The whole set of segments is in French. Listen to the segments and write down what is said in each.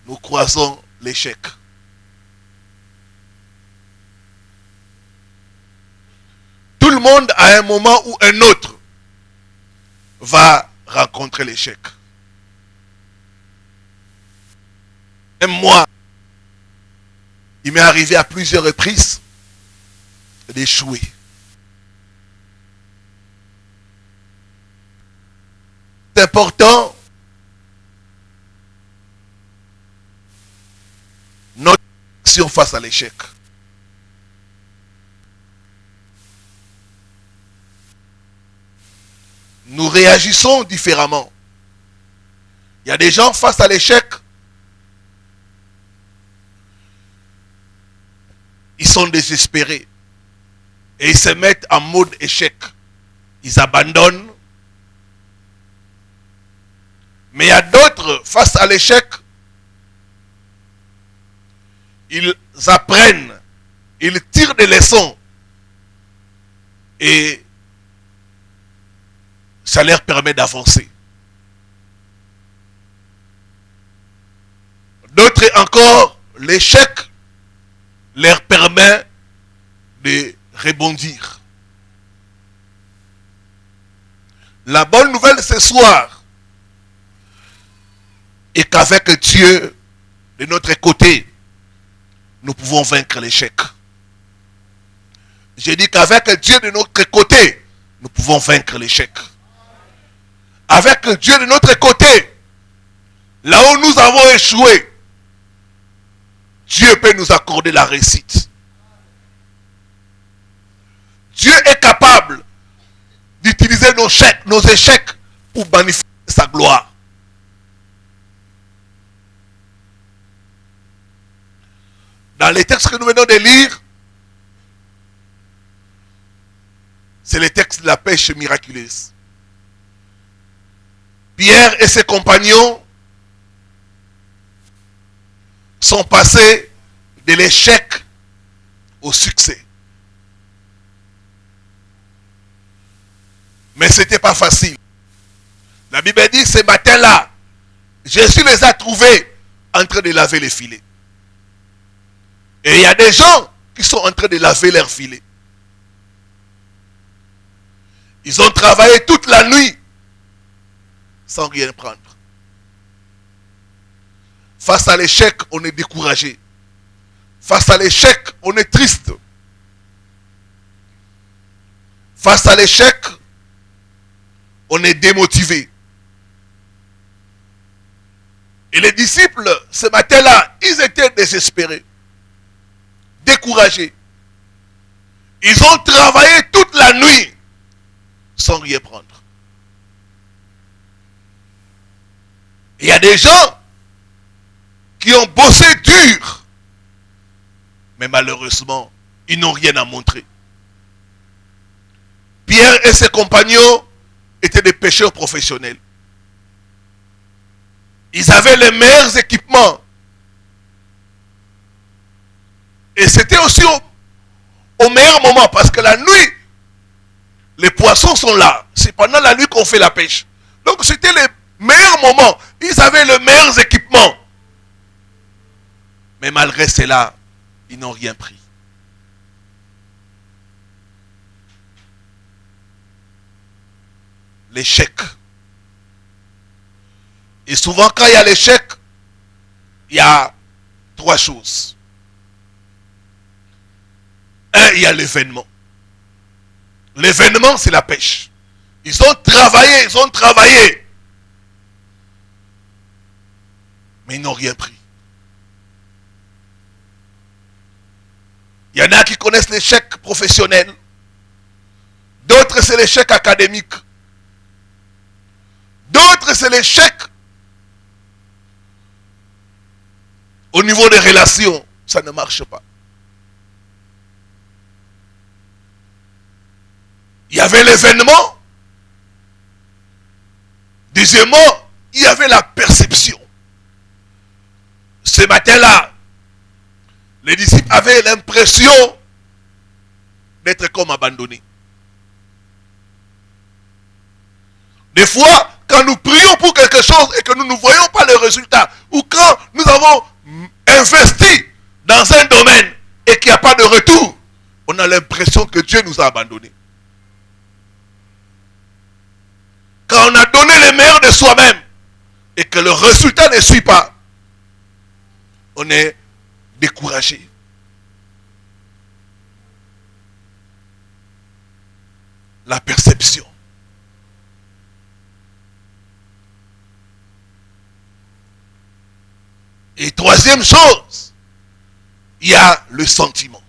nous croisons l'échec. Tout le monde, à un moment ou un autre, va rencontrer l'échec. Même moi, il m'est arrivé à plusieurs reprises d'échouer. C'est important notre action face à l'échec. Nous réagissons différemment. Il y a des gens face à l'échec, ils sont désespérés et ils se mettent en mode échec. Ils abandonnent. Mais il y a d'autres, face à l'échec, ils apprennent, ils tirent des leçons et ça leur permet d'avancer. D'autres encore, l'échec leur permet de rebondir. La bonne nouvelle ce soir est qu'avec Dieu de notre côté, nous pouvons vaincre l'échec. J'ai dit qu'avec Dieu de notre côté, nous pouvons vaincre l'échec. Avec Dieu de notre côté, là où nous avons échoué, Dieu peut nous accorder la réussite. Dieu est capable d'utiliser nos échecs pour manifester sa gloire. Dans les textes que nous venons de lire, c'est le texte de la pêche miraculeuse. Pierre et ses compagnons sont passés de l'échec au succès. Mais ce n'était pas facile. La Bible dit, ce matin-là, Jésus les a trouvés en train de laver les filets. Et il y a des gens qui sont en train de laver leurs filets. Ils ont travaillé toute la nuit sans rien prendre. Face à l'échec, on est découragé. Face à l'échec, on est triste. Face à l'échec, on est démotivé. Et les disciples, ce matin-là, ils étaient désespérés, découragés. Ils ont travaillé toute la nuit sans rien prendre. Il y a des gens qui ont bossé dur, mais malheureusement, ils n'ont rien à montrer. Pierre et ses compagnons étaient des pêcheurs professionnels. Ils avaient les meilleurs équipements. Et c'était aussi au meilleur moment, parce que la nuit, les poissons sont là. C'est pendant la nuit qu'on fait la pêche. Donc c'était les meilleurs moments. Ils avaient les meilleurs équipements. Mais malgré cela, ils n'ont rien pris. L'échec. Et souvent, quand il y a l'échec, il y a trois choses. Un, il y a l'événement. L'événement, c'est la pêche. Ils ont travaillé. Mais ils n'ont rien pris. Il y en a qui connaissent l'échec professionnel. D'autres, c'est l'échec académique. D'autres, c'est l'échec au niveau des relations. Ça ne marche pas. Il y avait l'événement. Deuxièmement, il y avait la perception. Ce matin-là, les disciples avaient l'impression d'être comme abandonnés. Des fois, quand nous prions pour quelque chose et que nous ne voyons pas le résultat, ou quand nous avons investi dans un domaine et qu'il n'y a pas de retour, on a l'impression que Dieu nous a abandonnés. Quand on a donné le meilleur de soi-même et que le résultat ne suit pas, on est découragé. La perception. Et troisième chose, il y a le sentiment.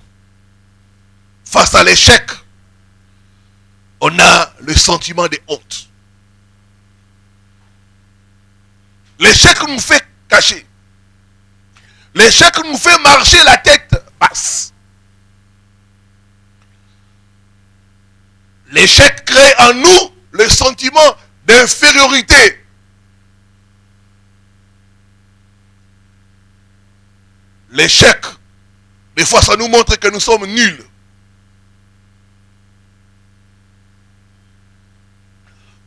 Face à l'échec, on a le sentiment de honte. L'échec nous fait cacher. L'échec nous fait marcher la tête basse. L'échec crée en nous le sentiment d'infériorité. L'échec, des fois, ça nous montre que nous sommes nuls.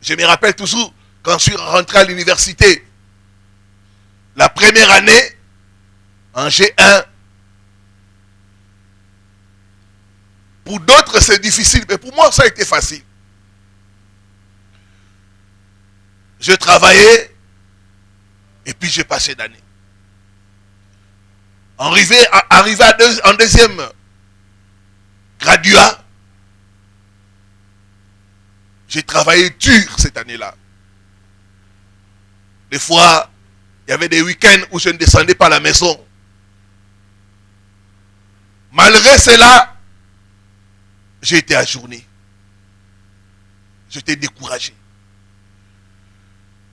Je me rappelle toujours, quand je suis rentré à l'université, la première année, en G1, pour d'autres c'est difficile, mais pour moi ça a été facile. Je travaillais, et puis j'ai passé d'année. Arrivé en deuxième graduat, j'ai travaillé dur cette année-là. Des fois, il y avait des week-ends où je ne descendais pas à la maison. Malgré cela, j'ai été ajourné. J'étais découragé.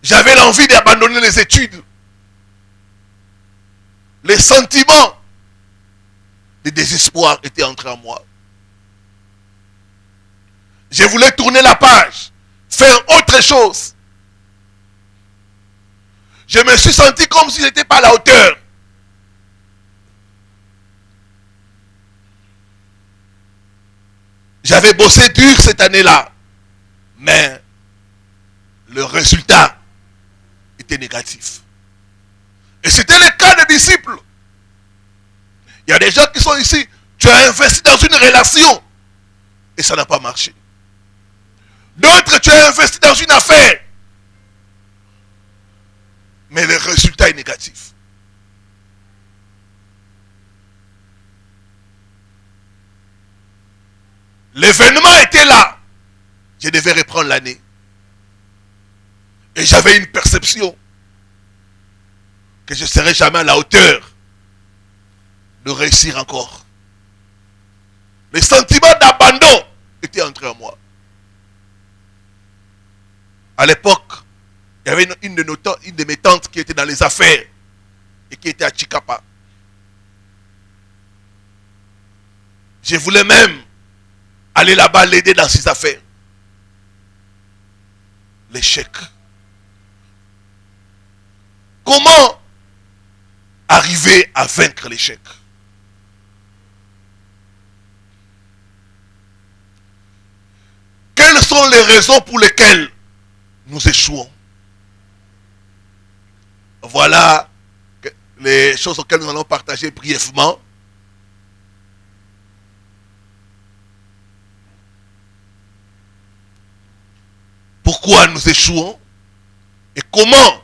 J'avais l'envie d'abandonner les études. Les sentiments de désespoir étaient entrés en moi. Je voulais tourner la page, faire autre chose. Je me suis senti comme si je n'étais pas à la hauteur. J'avais bossé dur cette année-là, mais le résultat était négatif. Et c'était le cas des disciples. Il y a des gens qui sont ici, tu as investi dans une relation et ça n'a pas marché. D'autres, tu as investi dans une affaire, mais le résultat est négatif. L'événement était là. Je devais reprendre l'année. Et j'avais une perception que je ne serais jamais à la hauteur de réussir encore. Le sentiment d'abandon était entré en moi. À l'époque, il y avait une de mes tantes qui était dans les affaires et qui était à Chikapa. Je voulais même aller là-bas l'aider dans ses affaires. L'échec. Comment arriver à vaincre l'échec? Quelles sont les raisons pour lesquelles nous échouons? Voilà les choses auxquelles nous allons partager brièvement. Pourquoi nous échouons et comment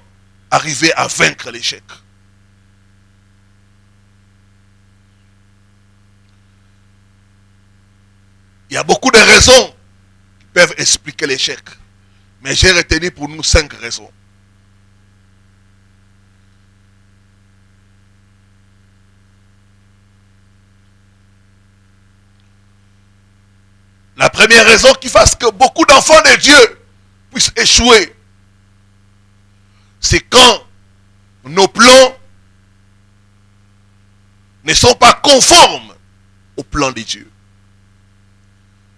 arriver à vaincre l'échec. Il y a beaucoup de raisons qui peuvent expliquer l'échec. Mais j'ai retenu pour nous 5 raisons. La première raison qui fasse que beaucoup d'enfants de Dieu puissent échouer, c'est quand nos plans ne sont pas conformes au plan de Dieu.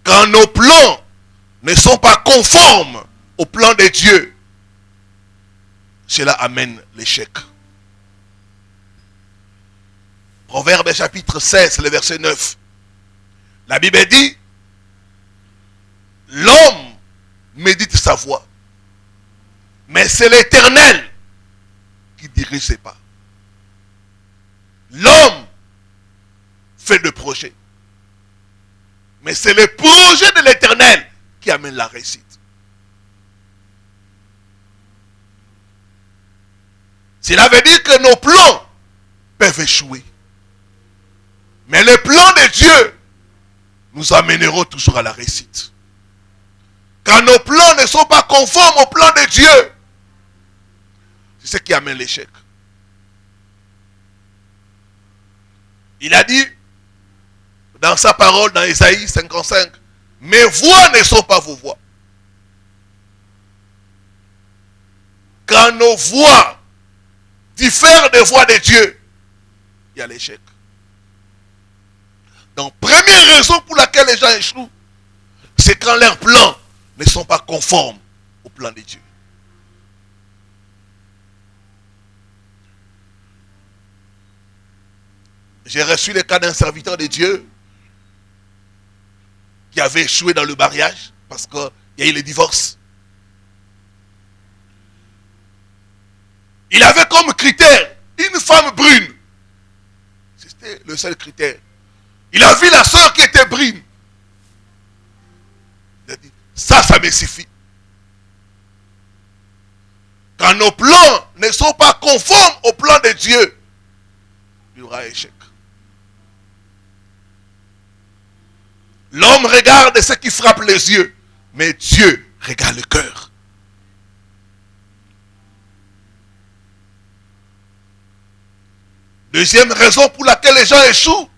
Quand nos plans ne sont pas conformes au plan de Dieu, cela amène l'échec. Proverbe chapitre 16, le verset 9. La Bible dit, l'homme médite sa voie, Mais c'est l'Éternel qui dirige ses pas. L'homme fait le projet. Mais c'est le projet de l'Éternel qui amène la réussite. Cela veut dire que nos plans peuvent échouer. Mais les plans de Dieu nous amèneront toujours à la réussite. Quand nos plans ne sont pas conformes aux plans de Dieu, c'est ce qui amène l'échec. Il a dit dans sa parole, dans Ésaïe 55, mes voix ne sont pas vos voix. Quand nos voix diffèrent des voix de Dieu, il y a l'échec. Donc, première raison pour laquelle les gens échouent, c'est quand leurs plans ne sont pas conformes au plan de Dieu. J'ai reçu le cas d'un serviteur de Dieu qui avait échoué dans le mariage parce qu'il y a eu le divorce. Il avait comme critère une femme brune. C'était le seul critère. Il a vu la soeur qui était brune. Il a dit, ça me suffit. Quand nos plans ne sont pas conformes au plan de Dieu, il y aura échec. L'homme regarde ce qui frappe les yeux, mais Dieu regarde le cœur. Deuxième raison pour laquelle les gens échouent,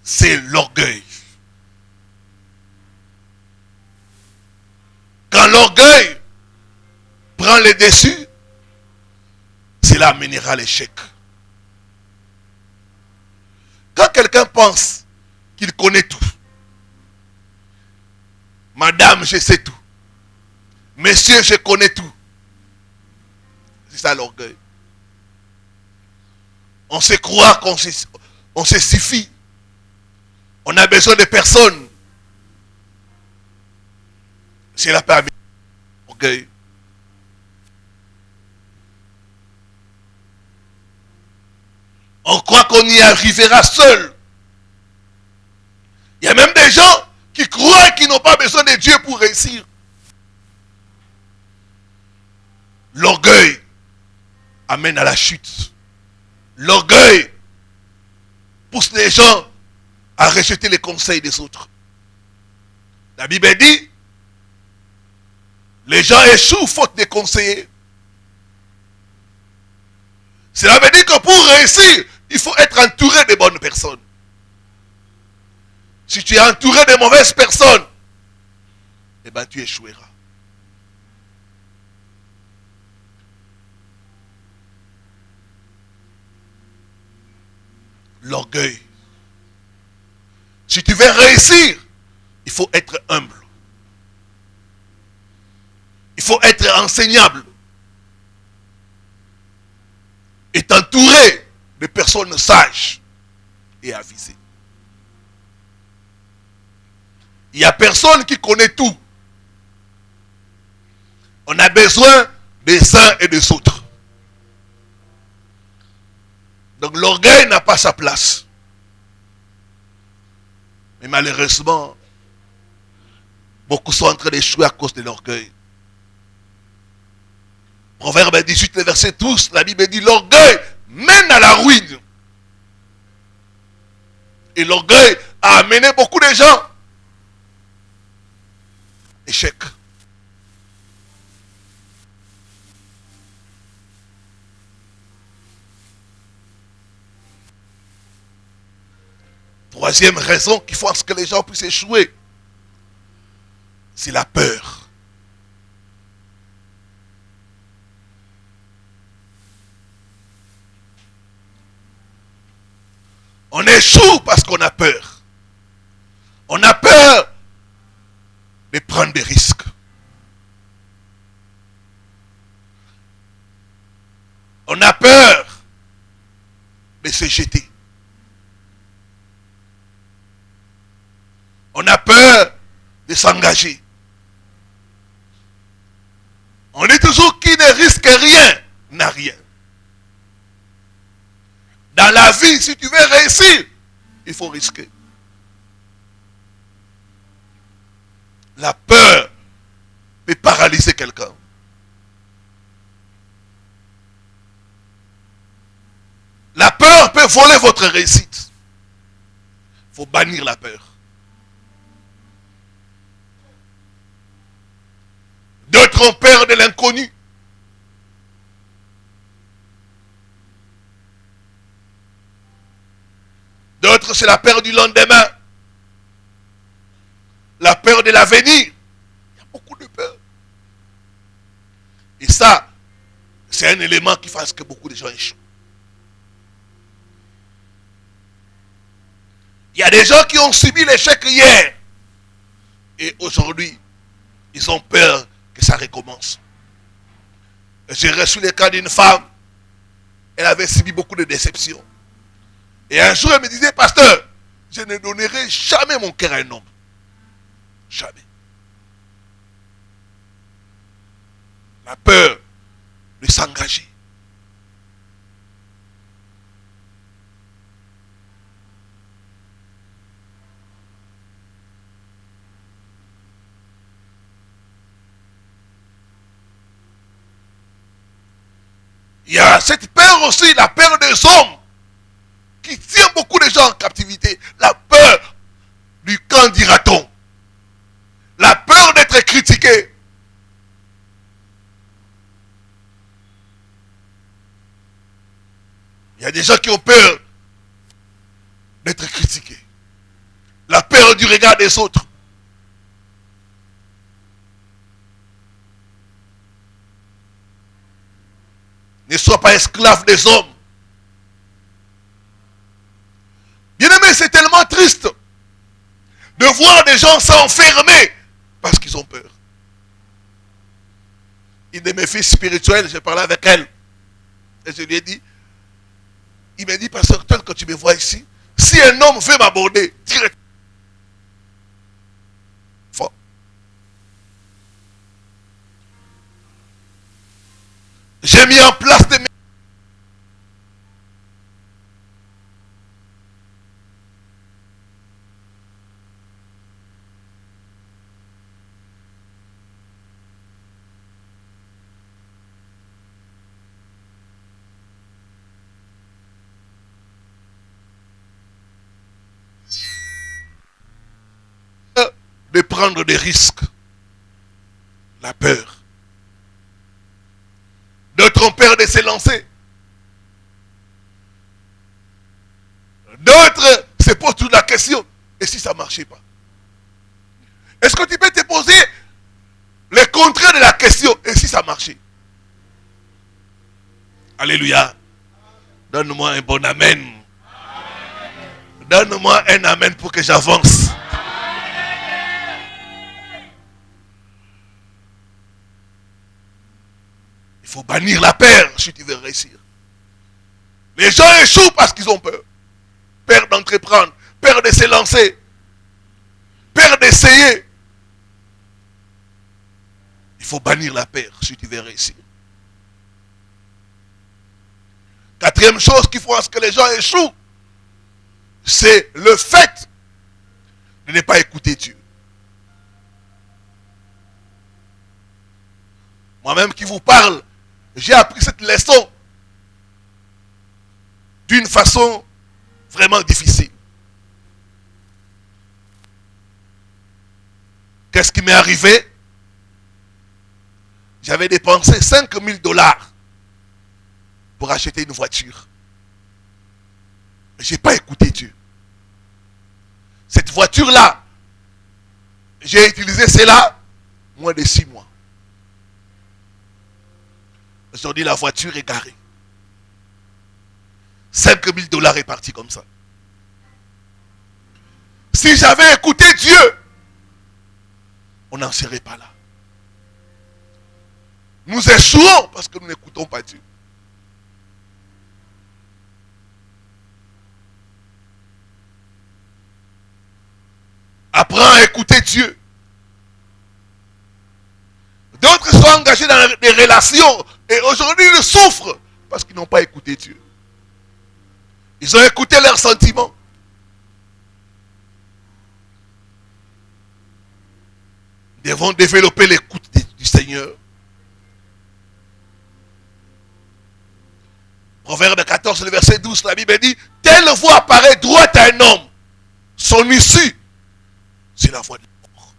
c'est l'orgueil. Quand l'orgueil prend le dessus, cela amènera l'échec. Quand quelqu'un pense qu'il connaît tout, madame, je sais tout, monsieur, je connais tout, c'est ça l'orgueil. On se croit qu'on se suffit. On a besoin de personne. C'est la permis. Orgueil. On croit qu'on y arrivera seul. Il y a même des gens qui croient qu'ils n'ont pas besoin de Dieu pour réussir. L'orgueil amène à la chute. L'orgueil pousse les gens à rejeter les conseils des autres. La Bible dit, les gens échouent faute de conseillers. Cela veut dire que pour réussir, il faut être entouré de bonnes personnes. Si tu es entouré de mauvaises personnes, eh bien tu échoueras. L'orgueil. Si tu veux réussir, il faut être humble. Il faut être enseignable. Et t'entourer de personnes sages et avisées. Il n'y a personne qui connaît tout. On a besoin des uns et des autres. Donc l'orgueil n'a pas sa place. Mais malheureusement, beaucoup sont en train d'échouer à cause de l'orgueil. Proverbe 18, le verset 12, la Bible dit, l'orgueil mène à la ruine. Et l'orgueil a amené beaucoup de gens. Échec. Troisième raison qui force que les gens puissent échouer, c'est la peur. On échoue parce qu'on a peur. On a peur de prendre des risques. On a peur de se jeter. On a peur de s'engager. Dans la vie, si tu veux réussir, il faut risquer. La peur peut paralyser quelqu'un. La peur peut voler votre réussite. Il faut bannir la peur. D'autres ont peur de l'inconnu. D'autres, c'est la peur du lendemain. La peur de l'avenir. Il y a beaucoup de peur. Et ça, c'est un élément qui fait que beaucoup de gens échouent. Il y a des gens qui ont subi l'échec hier. Et aujourd'hui, ils ont peur que ça recommence. J'ai reçu le cas d'une femme. Elle avait subi beaucoup de déceptions. Et un jour, elle me disait, pasteur, je ne donnerai jamais mon cœur à un homme. Jamais. La peur de s'engager. Il y a cette peur aussi, la peur des hommes, qui tient beaucoup de gens en captivité. La peur du quand dira-t-on. La peur d'être critiqué. Il y a des gens qui ont peur d'être critiqués. La peur du regard des autres. Ne sois pas esclave des hommes. Bien-aimé, c'est tellement triste de voir des gens s'enfermer parce qu'ils ont peur. Une de mes filles spirituelles, j'ai parlé avec elle. Et je lui ai dit, il m'a dit, pasteur, quand tu me vois ici, si un homme veut m'aborder, directement. J'ai mis en place des de prendre des risques. La peur. D'autres ont peur de se lancer. D'autres se posent toute la question. Et si ça ne marchait pas? Est-ce que tu peux te poser le contraire de la question? Et si ça marchait? Alléluia. Donne-moi un bon amen. Donne-moi un amen pour que j'avance. Il faut bannir la peur si tu veux réussir. Les gens échouent parce qu'ils ont peur. Peur d'entreprendre, peur de se lancer, peur d'essayer. Il faut bannir la peur si tu veux réussir. Quatrième chose qui fait que les gens échouent, c'est le fait de ne pas écouter Dieu. Moi-même qui vous parle, j'ai appris cette leçon d'une façon vraiment difficile. Qu'est-ce qui m'est arrivé? J'avais dépensé 5 000 $ pour acheter une voiture. Je n'ai pas écouté Dieu. Cette voiture-là, j'ai utilisé cela moins de 6 mois. Aujourd'hui, la voiture est garée. 5 000 $ est parti comme ça. Si j'avais écouté Dieu, on n'en serait pas là. Nous échouons parce que nous n'écoutons pas Dieu. Apprends à écouter Dieu. D'autres sont engagés dans des relations et aujourd'hui ils souffrent parce qu'ils n'ont pas écouté Dieu. Ils ont écouté leurs sentiments. Nous devons développer l'écoute du Seigneur. Proverbe 14, le verset 12, la Bible dit, telle voix apparaît droite à un homme. Son issue, c'est la voix de la mort.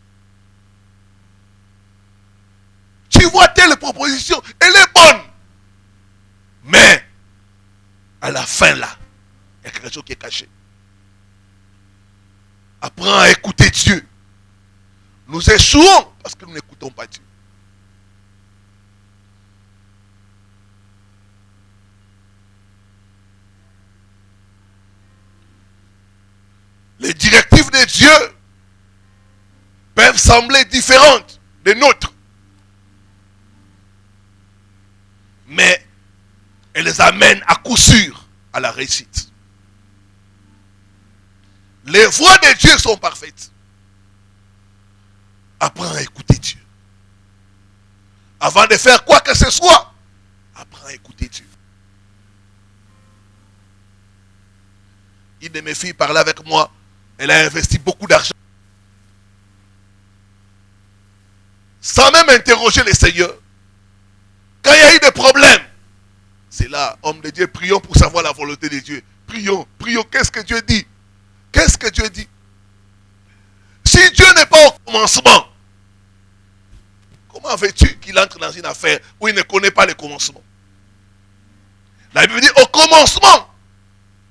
Tu vois telle proposition, elle est bonne. Mais, à la fin là, il y a quelque chose qui est caché. Apprends à écouter Dieu. Nous échouons parce que nous n'écoutons pas Dieu. Les directives de Dieu peuvent sembler différentes des nôtres. Mais elles les amènent à coup sûr à la réussite. Les voies de Dieu sont parfaites. Apprends à écouter Dieu. Avant de faire quoi que ce soit, apprends à écouter Dieu. Une de mes filles parlait avec moi. Elle a investi beaucoup d'argent. Sans même interroger le Seigneur. Quand il y a eu des problèmes, c'est là, homme de Dieu, prions pour savoir la volonté de Dieu. Prions, prions. Qu'est-ce que Dieu dit? Qu'est-ce que Dieu dit? Si Dieu n'est pas au commencement, comment veux-tu qu'il entre dans une affaire où il ne connaît pas le commencement? La Bible dit, au commencement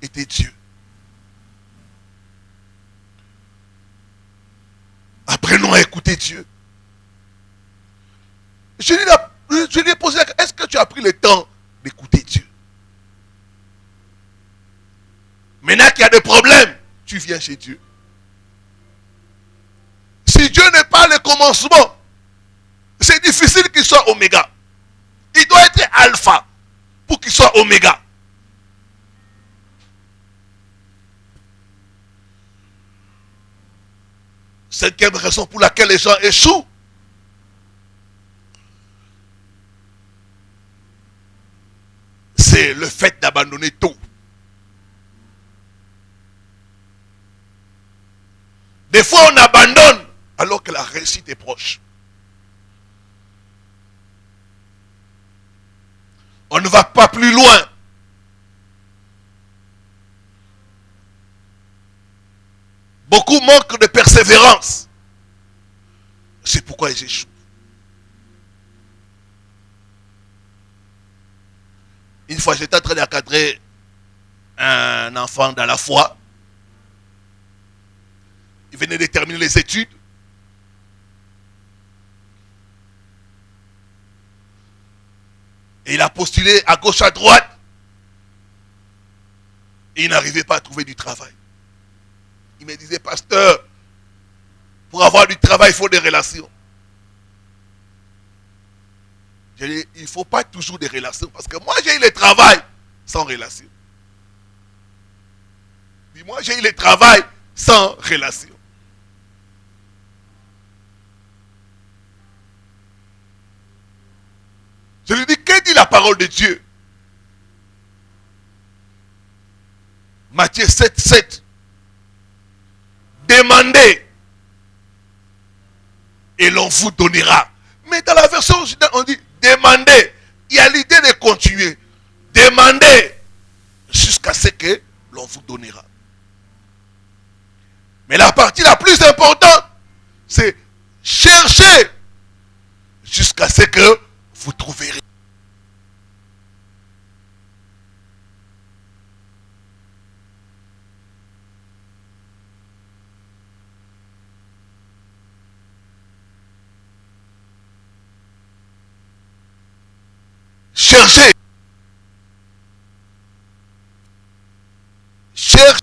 était Dieu. Apprenons à écouter Dieu. Je lui ai posé la question, est-ce que tu as pris le temps d'écouter Dieu? Maintenant qu'il y a des problèmes, tu viens chez Dieu. Si Dieu n'est pas le commencement, c'est difficile qu'il soit oméga. Il doit être alpha pour qu'il soit oméga. Cinquième raison pour laquelle les gens échouent, c'est le fait d'abandonner tout. Des fois, on abandonne alors que la réussite est proche. On ne va pas plus loin. Beaucoup manquent de persévérance. C'est pourquoi ils échouent. Une fois, j'étais en train d'encadrer un enfant dans la foi. Il venait de terminer les études. Et il a postulé à gauche, à droite. Et il n'arrivait pas à trouver du travail. Il me disait, pasteur, pour avoir du travail, il faut des relations. Je dis, il ne faut pas toujours des relations. Parce que moi, j'ai eu le travail sans relation. Puis moi, j'ai eu le travail sans relation. Je lui dis, que dit la parole de Dieu? Matthieu 7, 7. Demandez et l'on vous donnera. Mais dans la version originale, on dit demandez. Il y a l'idée de continuer. Demandez jusqu'à ce que l'on vous donnera. Mais la partie la plus importante, c'est chercher jusqu'à ce que vous trouverez. Cherchez. Cherchez.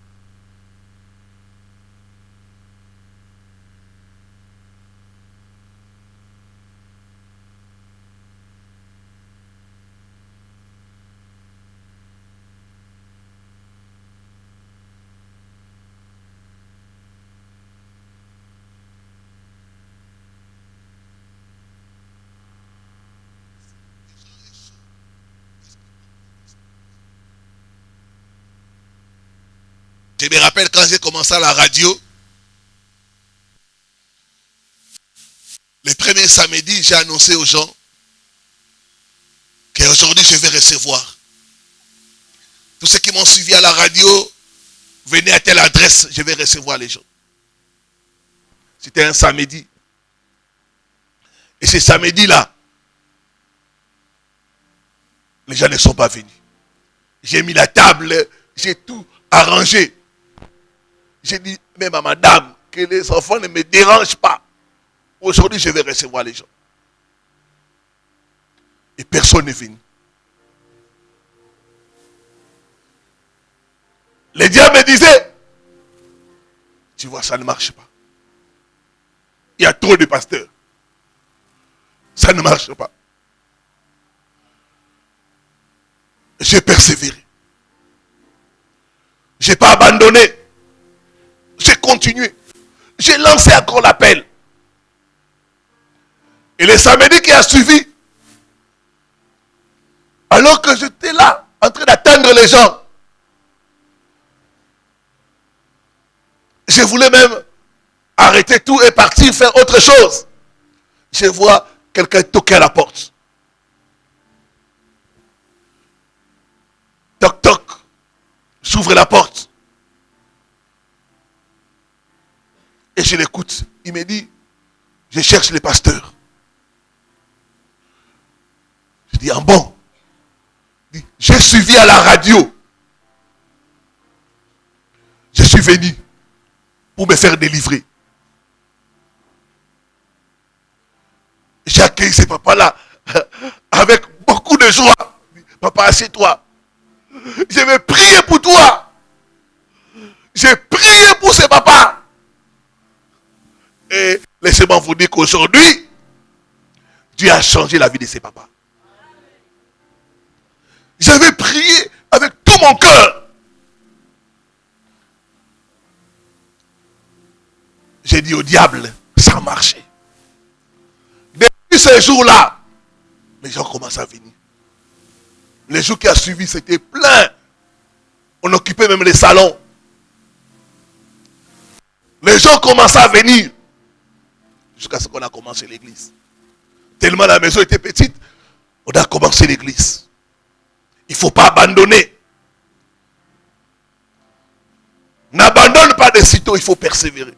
Je me rappelle quand j'ai commencé à la radio, le premier samedi, j'ai annoncé aux gens qu'aujourd'hui je vais recevoir. Tous ceux qui m'ont suivi à la radio, venez à telle adresse, je vais recevoir les gens. C'était un samedi. Et ce samedi-là, les gens ne sont pas venus. J'ai mis la table, j'ai tout arrangé. J'ai dit même à madame que les enfants ne me dérangent pas. Aujourd'hui, je vais recevoir les gens. Et personne n'est venu. Les diables me disaient, tu vois, ça ne marche pas. Il y a trop de pasteurs. Ça ne marche pas. J'ai persévéré. Je n'ai pas abandonné. J'ai continué. J'ai lancé encore l'appel. Et le samedi qui a suivi, alors que j'étais là, en train d'attendre les gens, je voulais même arrêter tout et partir faire autre chose. Je vois quelqu'un toquer à la porte. Toc toc. J'ouvre la porte. Et je l'écoute. Il me dit, je cherche les pasteurs. Je dis, ah bon? J'ai suivi à la radio. Je suis venu pour me faire délivrer. J'ai accueilli ce papa-là avec beaucoup de joie. Papa, assieds-toi. Je vais prier pour toi. J'ai prié pour ce papa. Et laissez-moi vous dire qu'aujourd'hui, Dieu a changé la vie de ces papas. J'avais prié avec tout mon cœur. J'ai dit au diable, ça a marché. Depuis ces jours-là, les gens commencent à venir. Les jours qui ont suivi, c'était plein. On occupait même les salons. Les gens commençaient à venir. Jusqu'à ce qu'on a commencé l'église. Tellement la maison était petite, on a commencé l'église. Il ne faut pas abandonner. N'abandonne pas de sitôt, il faut persévérer.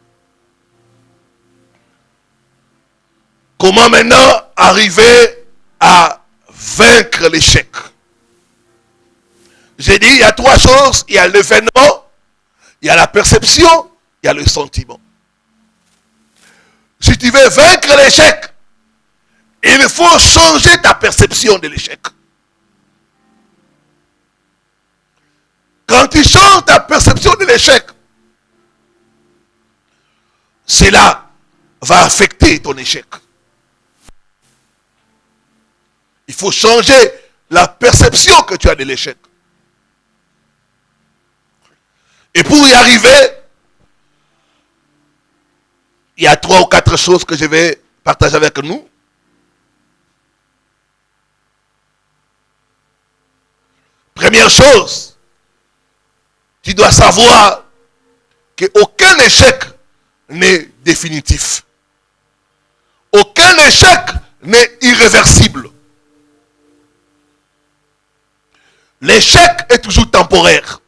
Comment maintenant arriver à vaincre l'échec? J'ai dit, il y a trois choses. Il y a l'événement, il y a la perception, il y a le sentiment. Si tu veux vaincre l'échec, il faut changer ta perception de l'échec. Quand tu changes ta perception de l'échec, cela va affecter ton échec. Il faut changer la perception que tu as de l'échec. Et pour y arriver, il y a 3 ou 4 choses que je vais partager avec nous. Première chose, tu dois savoir qu'aucun échec n'est définitif. Aucun échec n'est irréversible. L'échec est toujours temporaire.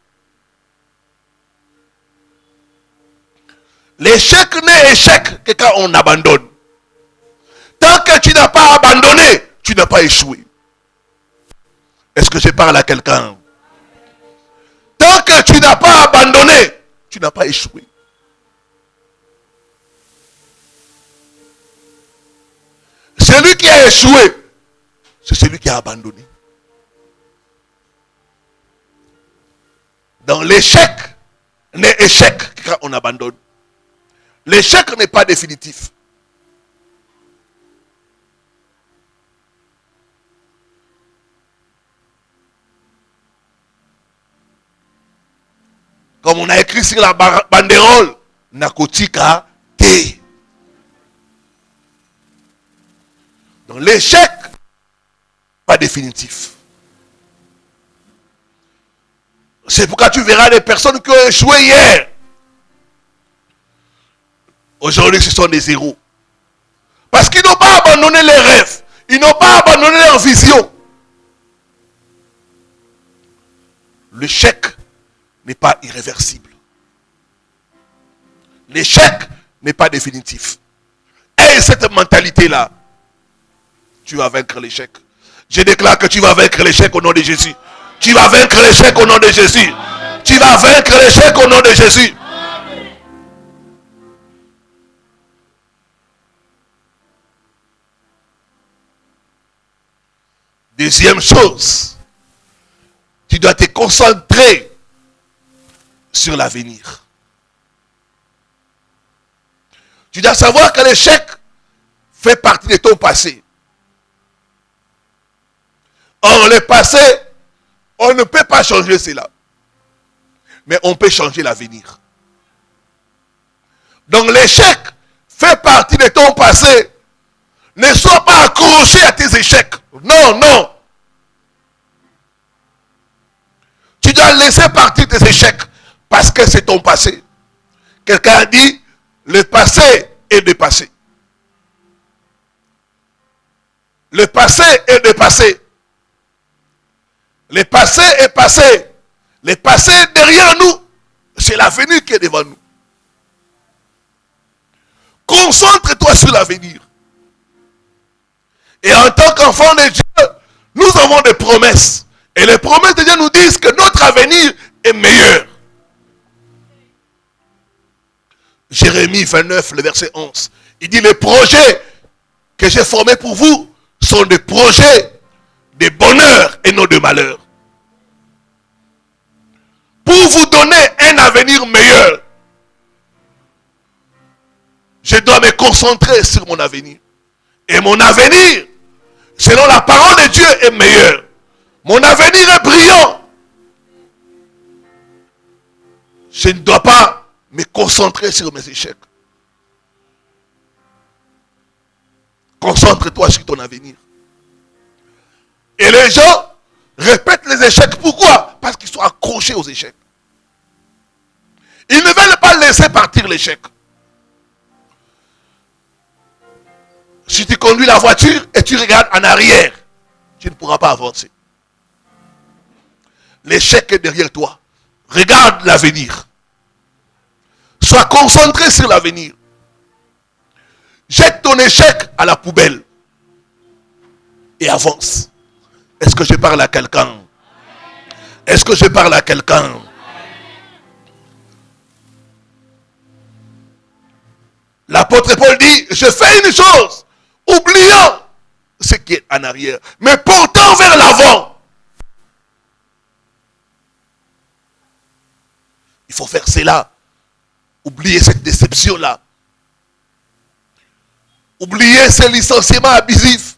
L'échec n'est échec que quand on abandonne. Tant que tu n'as pas abandonné, tu n'as pas échoué. Est-ce que je parle à quelqu'un? Tant que tu n'as pas abandonné, tu n'as pas échoué. Celui qui a échoué, c'est celui qui a abandonné. Donc l'échec n'est échec que quand on abandonne. L'échec n'est pas définitif. Comme on a écrit sur la banderole, Nakotika T. Donc l'échec, pas définitif. C'est pourquoi tu verras des personnes qui ont échoué hier. Aujourd'hui, ce sont des héros. Parce qu'ils n'ont pas abandonné les rêves. Ils n'ont pas abandonné leur vision. L'échec n'est pas irréversible. L'échec n'est pas définitif. Et cette mentalité-là, tu vas vaincre l'échec. Je déclare que tu vas vaincre l'échec au nom de Jésus. Tu vas vaincre l'échec au nom de Jésus. Tu vas vaincre l'échec au nom de Jésus. Deuxième chose, tu dois te concentrer sur l'avenir. Tu dois savoir que l'échec fait partie de ton passé. Or, le passé, on ne peut pas changer cela. Mais on peut changer l'avenir. Donc l'échec fait partie de ton passé. Ne sois pas accroché à tes échecs. Non, non. Tu dois laisser partir tes échecs parce que c'est ton passé. Quelqu'un a dit, le passé est dépassé. Le passé est dépassé. Le passé est passé. Le passé est derrière nous. C'est l'avenir qui est devant nous. Concentre-toi sur l'avenir. Et en tant qu'enfant de Dieu, nous avons des promesses. Et les promesses de Dieu nous disent que notre avenir est meilleur. Jérémie 29, le verset 11. Il dit, les projets que j'ai formés pour vous sont des projets de bonheur et non de malheur. Pour vous donner un avenir meilleur. Je dois me concentrer sur mon avenir. Et mon avenir, selon la parole de Dieu, est meilleur. Mon avenir est brillant. Je ne dois pas me concentrer sur mes échecs. Concentre-toi sur ton avenir. Et les gens répètent les échecs. Pourquoi? Parce qu'ils sont accrochés aux échecs. Ils ne veulent pas laisser partir l'échec. Si tu conduis la voiture et tu regardes en arrière, tu ne pourras pas avancer. L'échec est derrière toi. Regarde l'avenir. Sois concentré sur l'avenir. Jette ton échec à la poubelle. Et avance. Est-ce que je parle à quelqu'un? Est-ce que je parle à quelqu'un? L'apôtre Paul dit, je fais une chose, oubliant ce qui est en arrière, mais portant vers l'avant. Il faut faire cela. Oublier cette déception-là. Oublier ce licenciement abusif.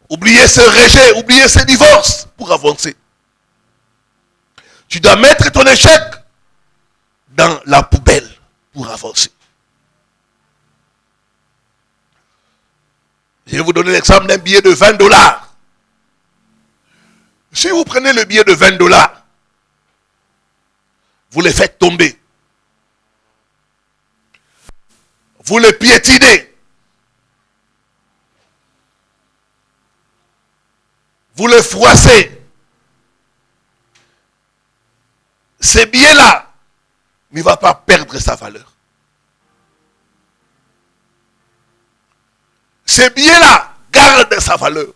Oublier ce rejet, oublier ce divorce pour avancer. Tu dois mettre ton échec dans la poubelle pour avancer. Je vais vous donner l'exemple d'un billet de 20 $. Si vous prenez le billet de 20 $, vous le faites tomber. Vous le piétinez. Vous le froissez. Ce billet-là ne va pas perdre sa valeur. Ce billet-là garde sa valeur.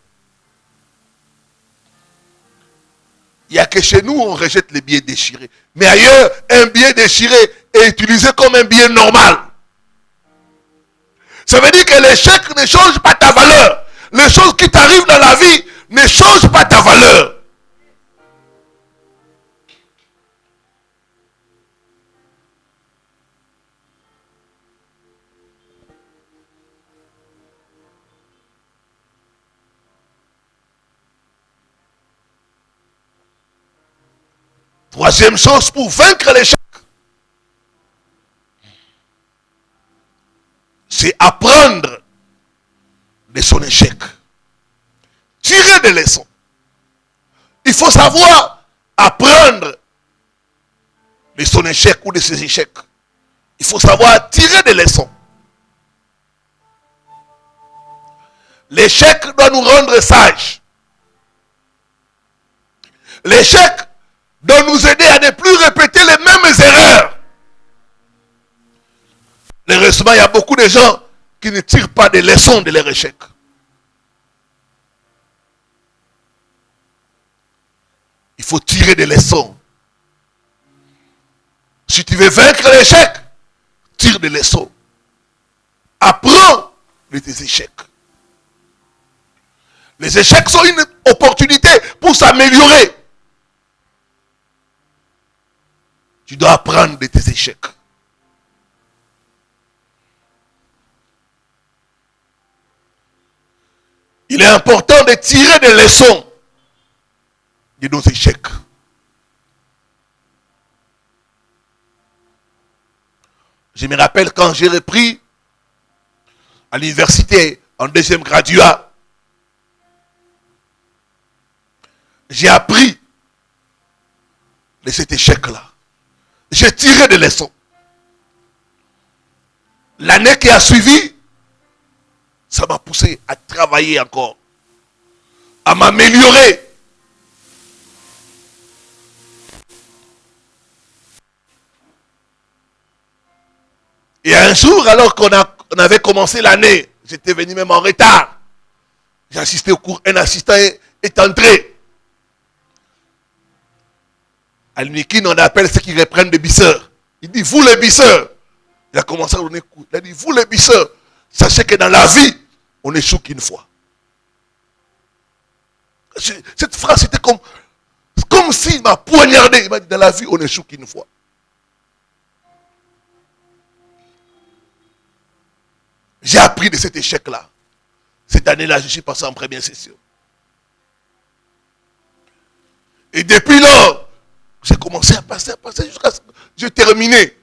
Il n'y a que chez nous on rejette les billets déchirés. Mais ailleurs, un billet déchiré est utilisé comme un billet normal. Ça veut dire que l'échec ne change pas ta valeur. Les choses qui t'arrivent dans la vie ne changent pas ta valeur. Troisième chose pour vaincre l'échec, c'est apprendre de son échec. Tirer des leçons. Il faut savoir apprendre de son échec ou de ses échecs. Il faut savoir tirer des leçons. L'échec doit nous rendre sages. L'échec doit nous aider à ne plus répéter les mêmes erreurs. Heureusement, il y a beaucoup de gens qui ne tirent pas des leçons de leur échec. Il faut tirer des leçons. Si tu veux vaincre l'échec, tire des leçons. Apprends de tes échecs. Les échecs sont une opportunité pour s'améliorer. Tu dois apprendre de tes échecs. Il est important de tirer des leçons de nos échecs. Je me rappelle quand j'ai repris à l'université en deuxième graduat, j'ai appris de cet échec-là. J'ai tiré des leçons. L'année qui a suivi, ça m'a poussé à travailler encore, à m'améliorer. Et un jour, alors qu'on avait commencé l'année, j'étais venu même en retard. J'ai assisté au cours, un assistant est entré. À l'uniquine, on appelle ceux qui reprennent des bisseurs. Il dit, vous les bisseurs. Il a commencé à donner coup. Il a dit, vous les bisseurs, sachez que dans la vie, on échoue qu'une fois. Cette phrase, c'était comme s'il m'a poignardé. Il m'a dit, dans la vie, on échoue qu'une fois. J'ai appris de cet échec-là. Cette année-là, je suis passé en première session. Et depuis lors, j'ai commencé à passer jusqu'à ce que j'ai terminé.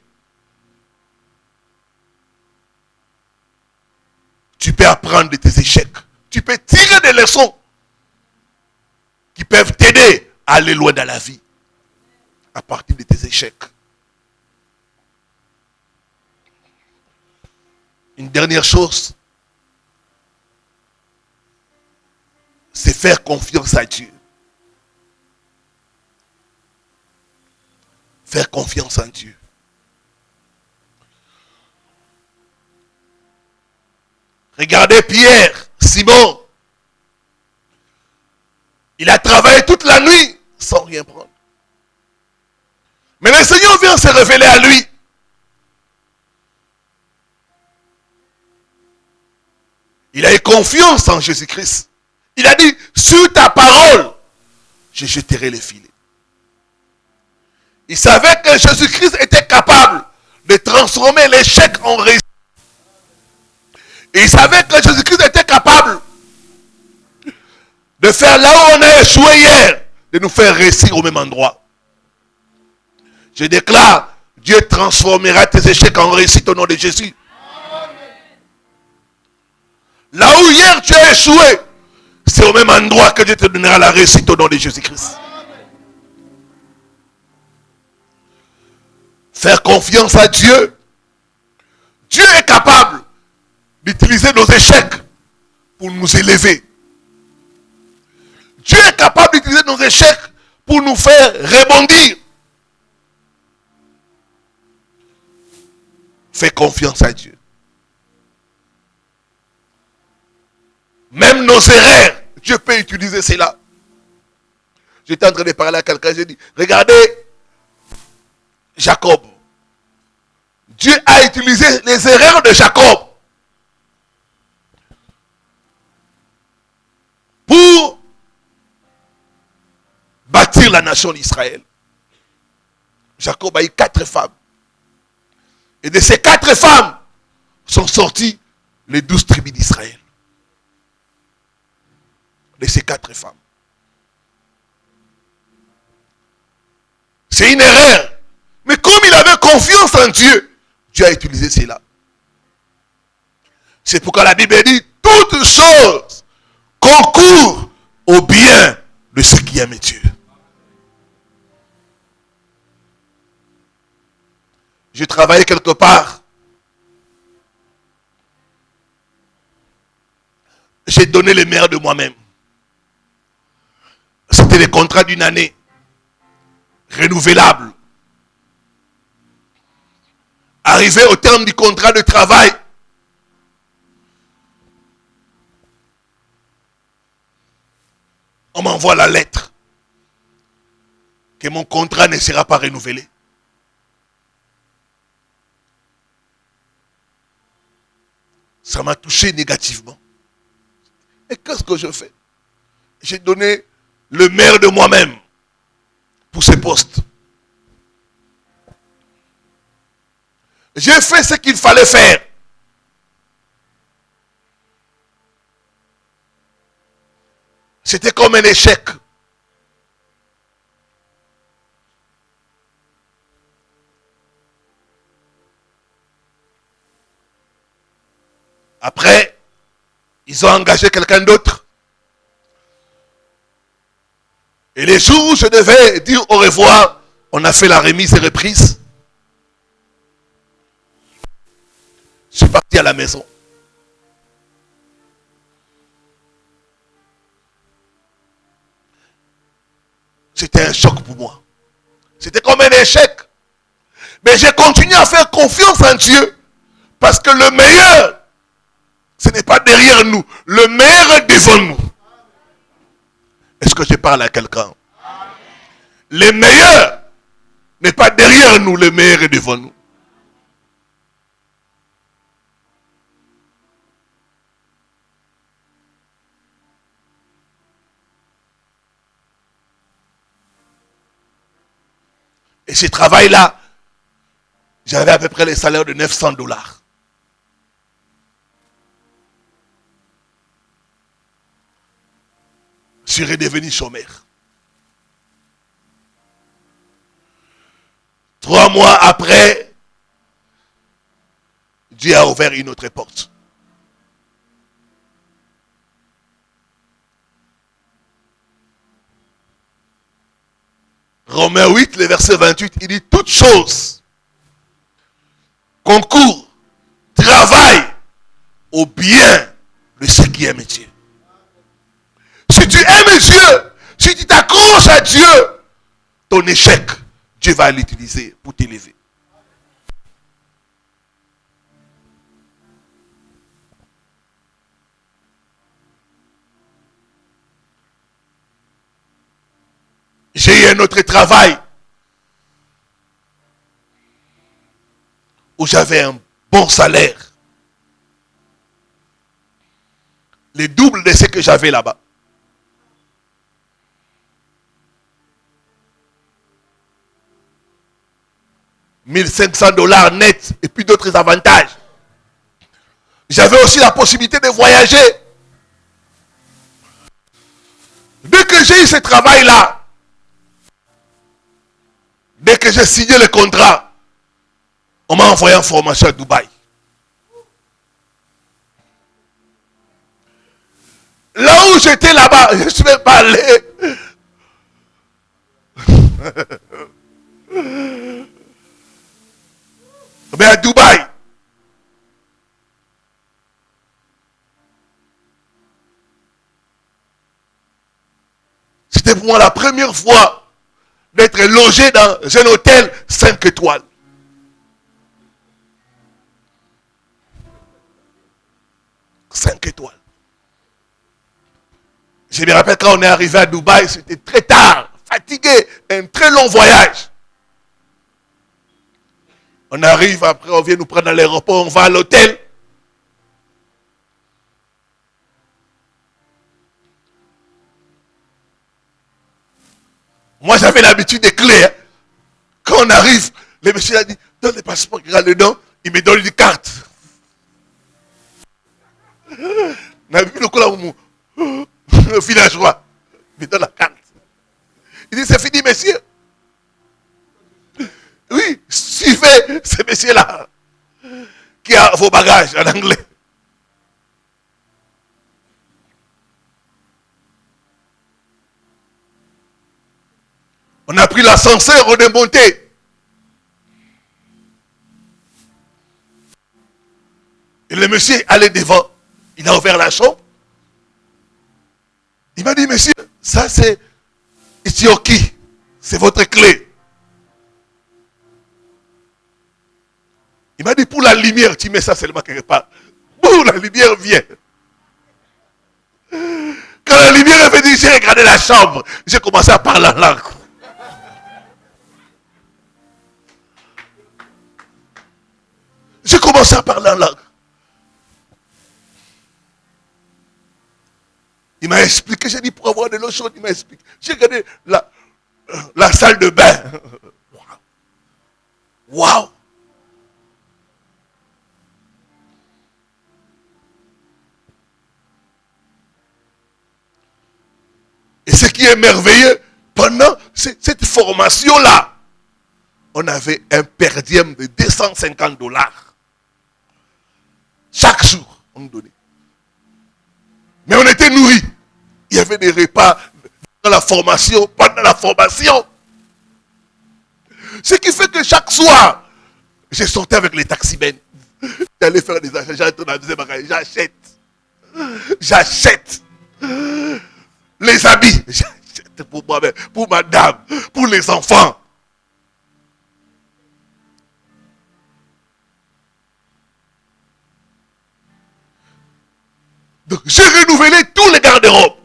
Tu peux apprendre de tes échecs. Tu peux tirer des leçons qui peuvent t'aider à aller loin dans la vie. À partir de tes échecs. Une dernière chose, c'est faire confiance à Dieu. Faire confiance en Dieu. Regardez Pierre, Simon. Il a travaillé toute la nuit sans rien prendre. Mais le Seigneur vient se révéler à lui. Il a eu confiance en Jésus-Christ. Il a dit, sur ta parole, je jeterai les filets. Il savait que Jésus-Christ était capable de transformer l'échec en réussite. Et il savait que Jésus-Christ était capable de faire là où on a échoué hier, de nous faire réussir au même endroit. Je déclare, Dieu transformera tes échecs en réussite au nom de Jésus. Là où hier tu as échoué, c'est au même endroit que Dieu te donnera la réussite au nom de Jésus-Christ. Faire confiance à Dieu. Dieu est capable d'utiliser nos échecs pour nous élever. Dieu est capable d'utiliser nos échecs pour nous faire rebondir. Fais confiance à Dieu. Même nos erreurs, Dieu peut utiliser cela. J'étais en train de parler à quelqu'un, j'ai dit, regardez Jacob. Dieu a utilisé les erreurs de Jacob pour bâtir la nation d'Israël. Jacob a eu 4 femmes. Et de ces 4 femmes sont sorties les 12 tribus d'Israël. De ces 4 femmes. C'est une erreur. Mais comme il avait confiance en Dieu, Dieu a utilisé cela. C'est pourquoi la Bible dit, toutes choses concourent au bien de ceux qui aiment Dieu. Je travaillais quelque part. J'ai donné le meilleur de moi-même. C'était les contrats d'une année. Renouvelable. Arrivé au terme du contrat de travail, on m'envoie la lettre que mon contrat ne sera pas renouvelé. Ça m'a touché négativement. Et qu'est-ce que je fais? J'ai donné le meilleur de moi-même pour ce poste. J'ai fait ce qu'il fallait faire. C'était comme un échec. Après, ils ont engagé quelqu'un d'autre. Et les jours où je devais dire au revoir, on a fait la remise et reprise. Je suis parti à la maison. C'était un choc pour moi. C'était comme un échec. Mais j'ai continué à faire confiance en Dieu. Parce que le meilleur, ce n'est pas derrière nous. Le meilleur est devant nous. Est-ce que je parle à quelqu'un? Le meilleur n'est pas derrière nous. Le meilleur est devant nous. Et ce travail-là, j'avais à peu près les salaires de $900. Je suis redevenu chômeur. 3 mois après, Dieu a ouvert une autre porte. Romains 8, le verset 28, il dit toutes choses concourent, travaillent au bien de ceux qui aiment Dieu. Si tu aimes Dieu, si tu t'accroches à Dieu, ton échec, Dieu va l'utiliser pour t'élever. J'ai eu un autre travail où j'avais un bon salaire. Le double de ce que j'avais là-bas. $1 500 net et puis d'autres avantages. J'avais aussi la possibilité de voyager. Dès que j'ai eu ce travail-là, dès que j'ai signé le contrat, on m'a envoyé en formation à Dubaï. Là où j'étais là-bas, je ne suis même pas allé. Mais à Dubaï. C'était pour moi la première fois d'être logé dans un hôtel 5 étoiles. Je me rappelle quand on est arrivé à Dubaï, c'était très tard, fatigué, un très long voyage. On arrive, après on vient nous prendre à l'aéroport, on va à l'hôtel. Moi j'avais l'habitude des clés. Hein. Quand on arrive, le monsieur a dit, donne le passeport, il regarde dedans, il me donne une carte. On a vu le coup là où le villageois, il me donne la carte. Il dit, c'est fini, monsieur. Oui, suivez ce monsieur-là qui a vos bagages en anglais. On a pris l'ascenseur, on est monté. Et le monsieur allait devant. Il a ouvert la chambre. Il m'a dit, monsieur, ça c'est Etioki. C'est votre clé. Il m'a dit, pour la lumière, tu mets ça seulement quelque part. Pour la lumière vient. Quand la lumière est venue, j'ai regardé la chambre. J'ai commencé à parler en langue. J'ai commencé à parler en langue. Il m'a expliqué, j'ai dit pour avoir de l'eau chaude, il m'a expliqué. J'ai regardé la salle de bain. Waouh! Et ce qui est merveilleux, pendant cette formation-là, on avait un per diem de $250. Chaque jour, on nous donnait. Mais on était nourris. Il y avait des repas dans la formation, pendant la formation. Ce qui fait que chaque soir, j'ai sorti avec les taximens. J'allais faire des achats, j'allais dans la deuxième bagage, j'achète. Les habits, j'achète pour moi-même, pour madame, pour les enfants. Donc, j'ai renouvelé tous les garde-robes.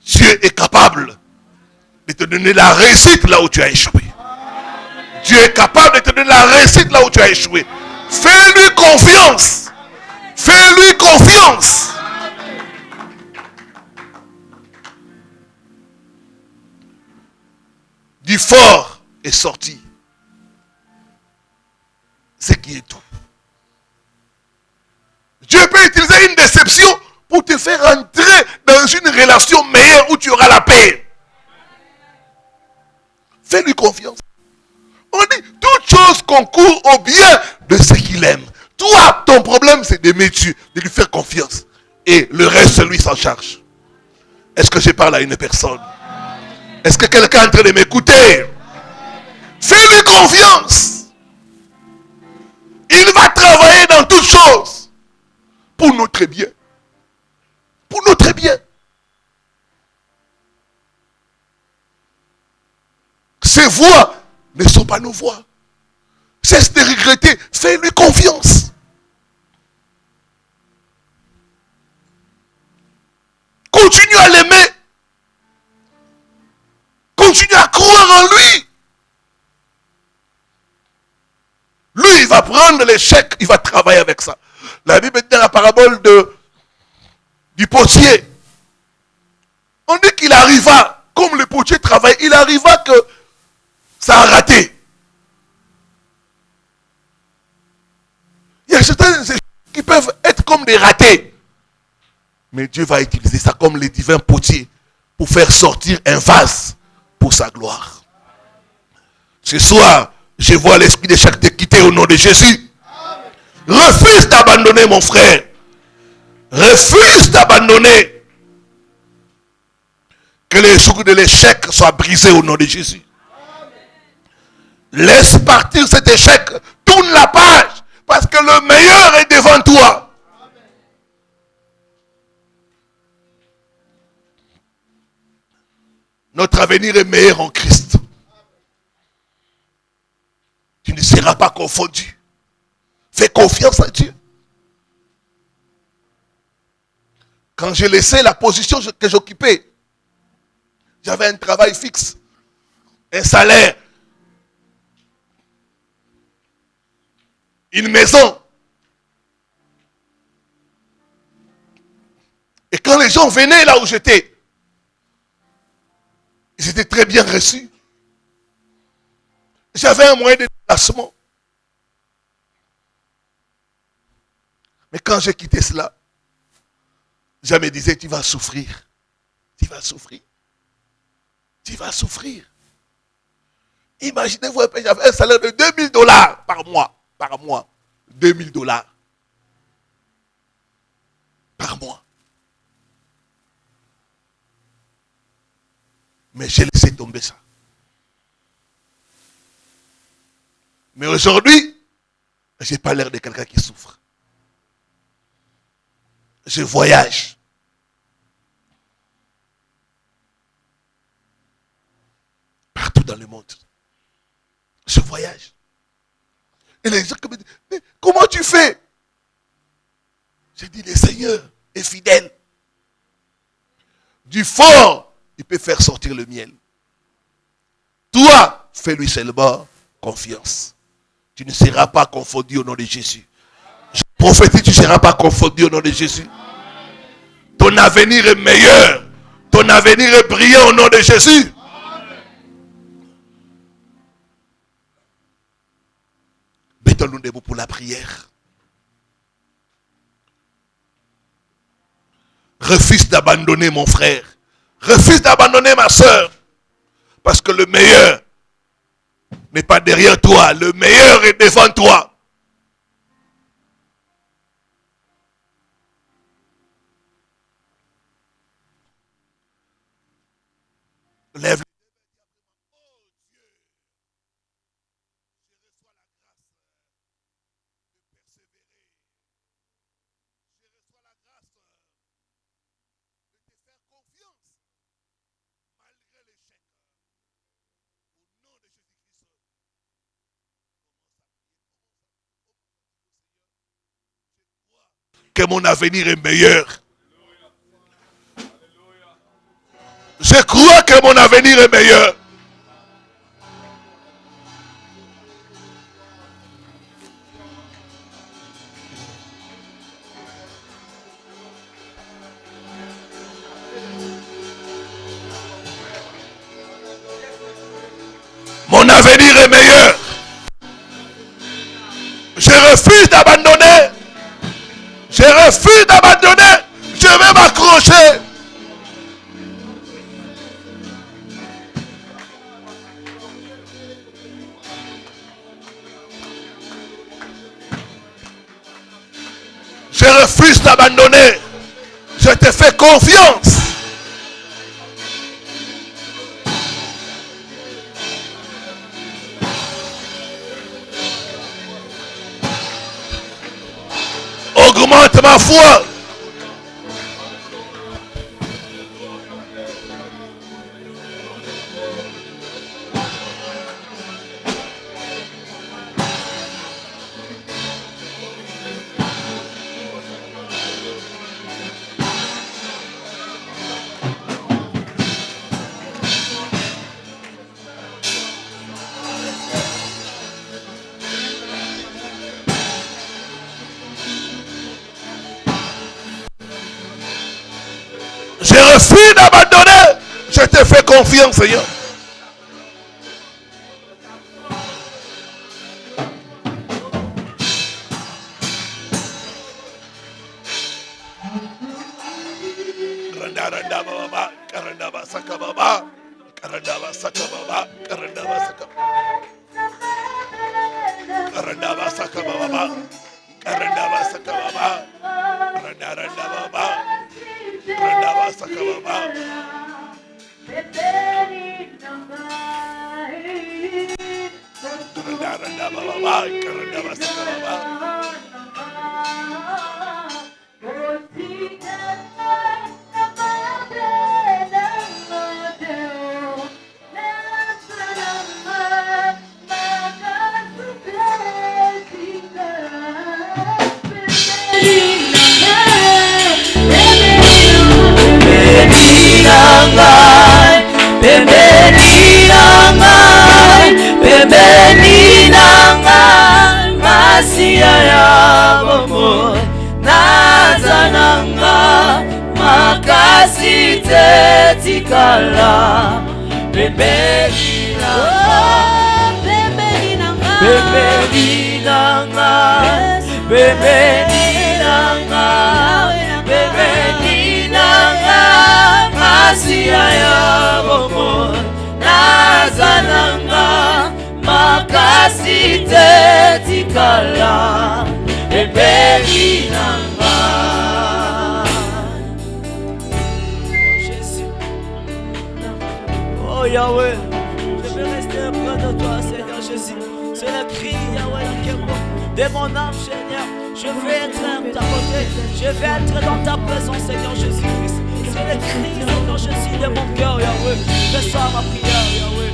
Dieu est capable de te donner la réussite là où tu as échoué. Dieu est capable de te donner la réussite là où tu as échoué. Fais-lui confiance. Fais-lui confiance. Du fort est sorti ce qui est tout. Dieu peut utiliser une déception pour te faire entrer dans une relation meilleure où tu auras la paix. Fais-lui confiance. On dit, toute chose concourt au bien de ceux qu'il aime. Toi, ton problème, c'est d'aimer Dieu, de lui faire confiance. Et le reste, lui s'en charge. Est-ce que je parle à une personne? Est-ce que quelqu'un est en train de m'écouter? Fais-lui confiance. Il va travailler dans toutes choses. Pour notre bien. Pour notre bien. Ses voix ne sont pas nos voix. Cesse de regretter. Fais-lui confiance. Continue à l'aimer. Continue à croire en lui. Lui, il va prendre l'échec, il va travailler avec ça. La Bible dit dans la parabole du potier. On dit qu'il arriva, comme le potier travaille, il arriva que ça a raté. Il y a certains qui peuvent être comme des ratés. Mais Dieu va utiliser ça comme les divins potiers pour faire sortir un vase pour sa gloire. Ce soir, je vois l'esprit d'échec te quitter au nom de Jésus. Refuse d'abandonner mon frère. Refuse d'abandonner. Que les jours de l'échec soient brisés au nom de Jésus. Laisse partir cet échec. Tourne la page. Parce que le meilleur est devant toi. Notre avenir est meilleur en Christ. Tu ne seras pas confondu. Fais confiance à Dieu. Quand j'ai laissé la position que j'occupais, j'avais un travail fixe, un salaire, une maison. Et quand les gens venaient là où j'étais, ils étaient très bien reçus. J'avais un moyen de déplacement. Mais quand j'ai quitté cela, je me disais, tu vas souffrir. Tu vas souffrir. Tu vas souffrir. Imaginez-vous, j'avais un salaire de $2000 par mois. Par mois. $2000. Par mois. Mais j'ai laissé tomber ça. Mais aujourd'hui, J'ai pas l'air de quelqu'un qui souffre. Je voyage. Partout dans le monde. Je voyage. Et les gens me disent, mais comment tu fais? J'ai dit, le Seigneur est fidèle. Du fort, il peut faire sortir le miel. Toi, fais-lui seulement confiance. Tu ne seras pas confondu au nom de Jésus. Je prophétise, tu ne seras pas confondu au nom de Jésus. Ton avenir est meilleur. Ton avenir est brillant au nom de Jésus. Mettons-nous debout pour la prière. Refuse d'abandonner mon frère. Refuse d'abandonner ma soeur. Parce que le meilleur n'est pas derrière toi. Le meilleur est devant toi. Lève. Que mon avenir est meilleur. Je crois que mon avenir est meilleur. Mon avenir est meilleur. Je refuse d'abandonner. Je refuse d'abandonner. Je vais m'accrocher. Je refuse d'abandonner. Je te fais confiance. Augmente ma foi. Je refuse d'abandonner. Je te fais confiance, Seigneur. Oh Yahweh, je veux rester près de toi, Seigneur Jésus. C'est le cri, Yahweh, qui est bon. de mon âme, Seigneur. Je veux entrer à ta côté. Je veux entrer dans ta présence, Seigneur Jésus-Christ. C'est le cri, Seigneur Jésus, de mon cœur, Yahweh. Fais ça ma prière, Yahweh.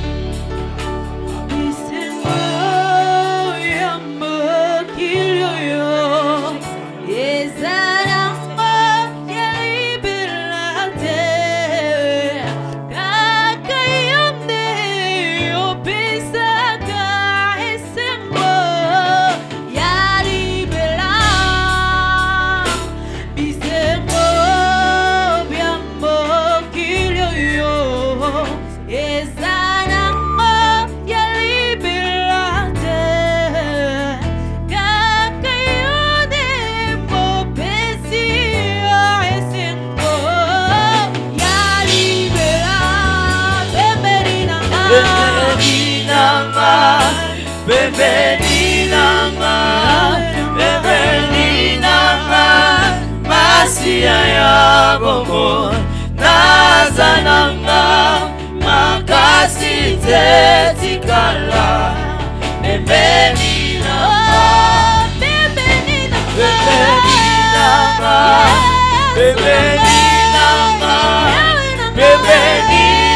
Masia ya bomo nazananga makasi tetikala bebeni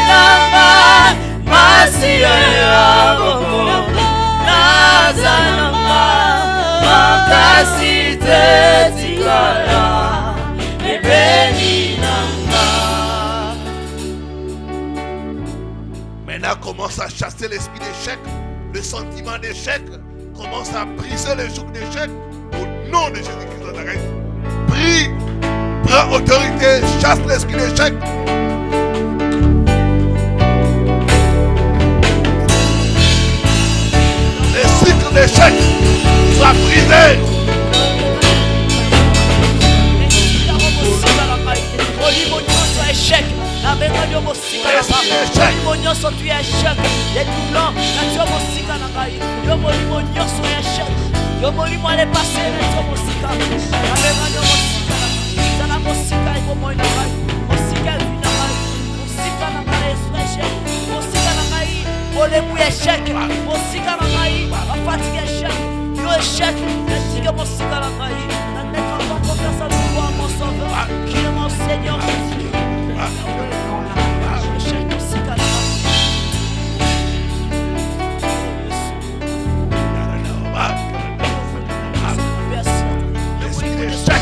nanga masia ya bomo nazananga makasi tetikala. Maintenant, commence à chasser l'esprit d'échec, le sentiment d'échec, commence à briser le joug d'échec au nom de Jésus-Christ de Nazareth. Prie, prends autorité, chasse l'esprit d'échec. Les cycles d'échec soient brisés. Échec, la mémoire mosika la molimo so tu échec, les doublons, la tu mosika la kai, yo molimo nyoso échec, yo molimo aller passer la tu mosika, la mémoire mosika, la mosika iko moyo na kai, mosika vina kai, mosika na kai échec, mosika na kai, ole mu échec, mosika na kai, la fatigue échec, yo échec, la tige mosika la kai, la mettre en confiance en toi mon sauveur, qui est mon Seigneur Jésus. Les cycles d'échec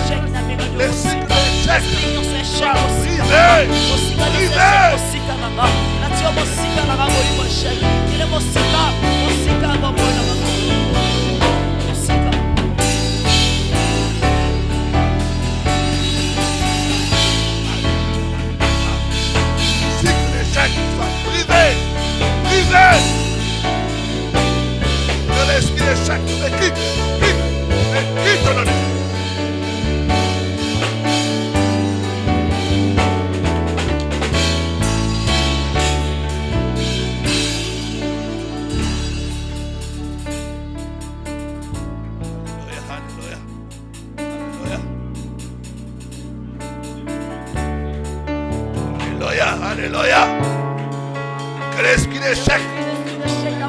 que l'esprit d'échec me quitte au nom de Jésus. Alléluia. Que l'esprit d'échec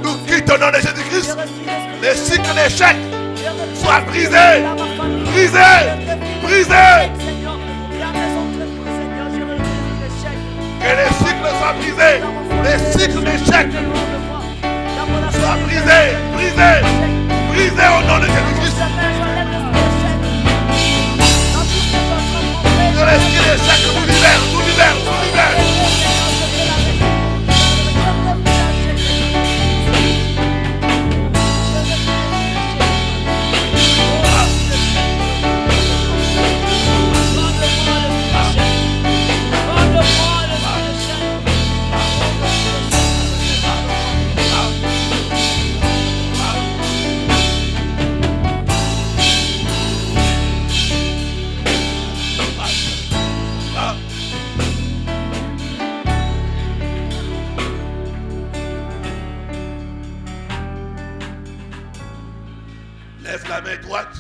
nous quitte au nom de Jésus-Christ. Les cycles d'échec soient brisés. Brisés. Brisés. Que les cycles soient brisés. Les cycles d'échec soient brisés. Brisés. Brisés au nom de Jésus-Christ. Que l'esprit d'échec nous libère. Nous libère. Nous libère. Lève la main droite.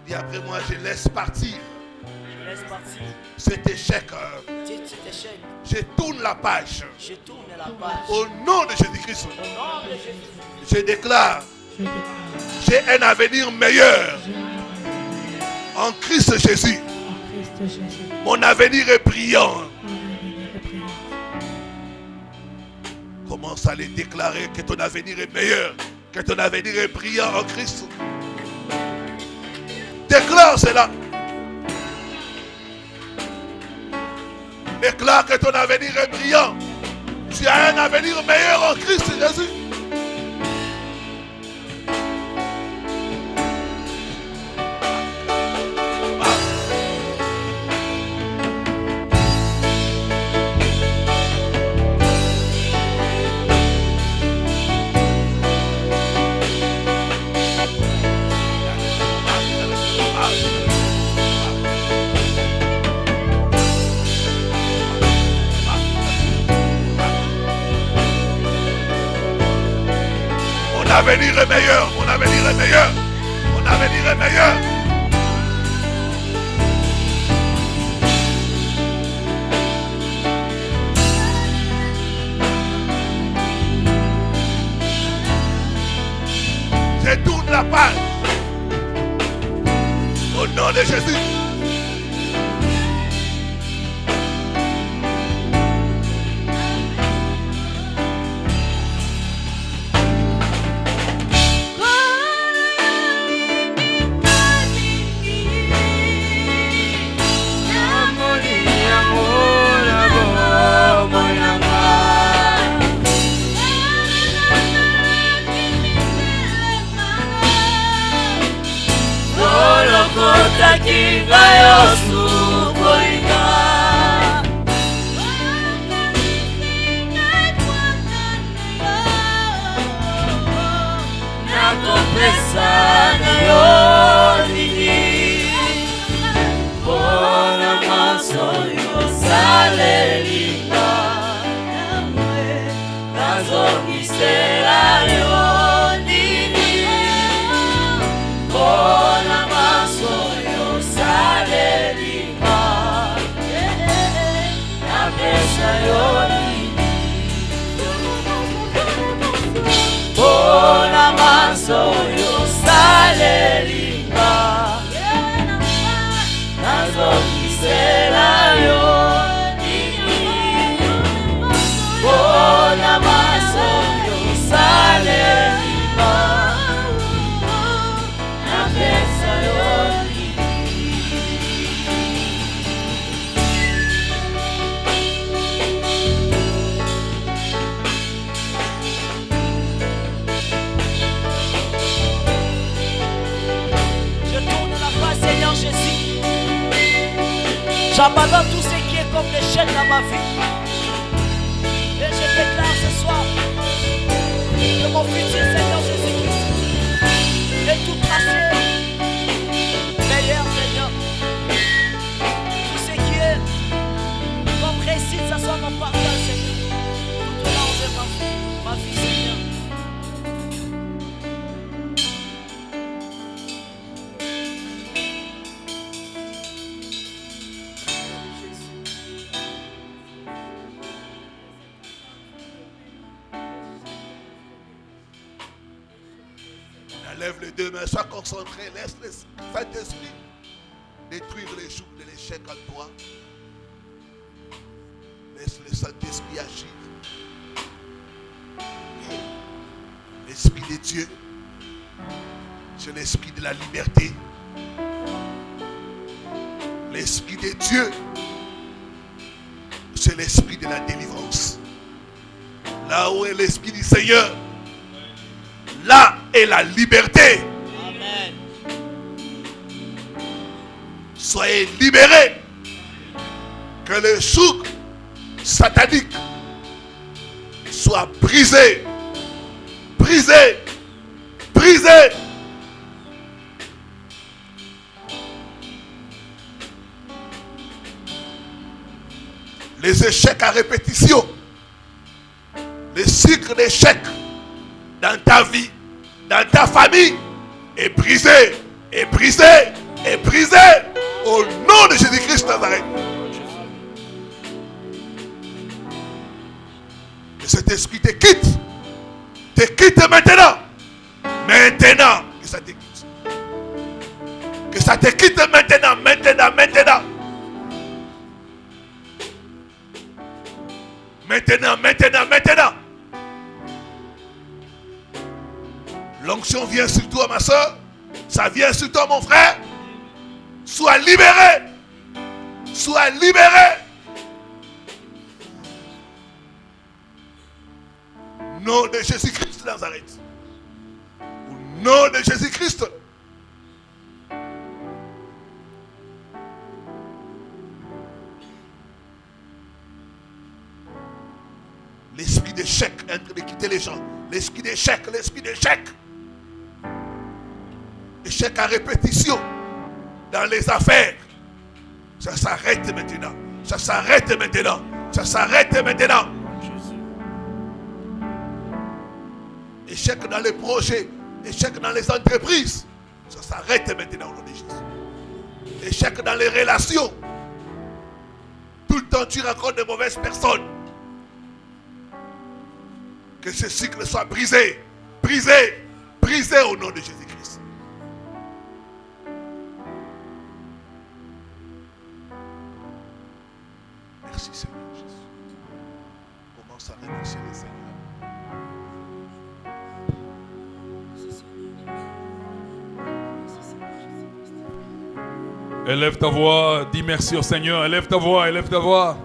Et après moi, je laisse partir. Cet échec. Je tourne la page. Au nom de Jésus-Christ. Je déclare J'ai un avenir meilleur. En Christ Jésus. Mon avenir est brillant. Commence à les déclarer que ton avenir est meilleur. Que ton avenir est brillant en Christ. Déclare cela. Déclare que ton avenir est brillant. Tu as un avenir meilleur en Christ Jésus. Mon avenir est meilleur, mon avenir est meilleur, mon avenir est meilleur. Je tourne la page. Au nom de Jésus. J'abandonne tout ce qui est comme l'échec dans ma vie. Et je déclare ce soir que mon futur Seigneur Jésus-Christ est tout tracé. Meilleur Seigneur. Tout ce qui est comme réussite, ça soit mon partage Seigneur. Tout là où j'ai ma vie Seigneur. Lève les deux mains, sois concentré, laisse le Saint-Esprit détruire les joues de l'échec en toi. Laisse le Saint-Esprit agir. L'Esprit de Dieu, c'est l'Esprit de la liberté. L'Esprit de Dieu, c'est l'Esprit de la délivrance. Là où est l'Esprit du Seigneur, là est la liberté. Amen. Soyez libérés. Que le joug satanique soit brisé. Brisé. Brisé. Les échecs à répétition. Le cycle d'échecs dans ta vie, dans ta famille, est brisé, est brisé, est brisé au nom de Jésus-Christ Nazareth. Que cet esprit te quitte maintenant. Maintenant, que ça te quitte. Que ça te quitte maintenant, maintenant, maintenant. Maintenant, maintenant, maintenant. L'onction vient sur toi, ma soeur. Ça vient sur toi, mon frère. Sois libéré. Sois libéré. Au nom de Jésus-Christ de Nazareth. Au nom de Jésus-Christ. L'esprit d'échec est en train de quitter les gens. L'esprit d'échec, l'esprit d'échec. Échec à répétition dans les affaires. Ça s'arrête maintenant. Ça s'arrête maintenant. Ça s'arrête maintenant. Échec dans les projets. Échec dans les entreprises. Ça s'arrête maintenant au nom de Jésus. Échec dans les relations. Tout le temps tu rencontres de mauvaises personnes. Que ce cycle soit brisé. Brisé. Brisé au nom de Jésus-Christ. Merci Seigneur Jésus. Commence à remercier le Seigneur. Élève ta voix, dis merci au Seigneur. Élève ta voix, élève ta voix.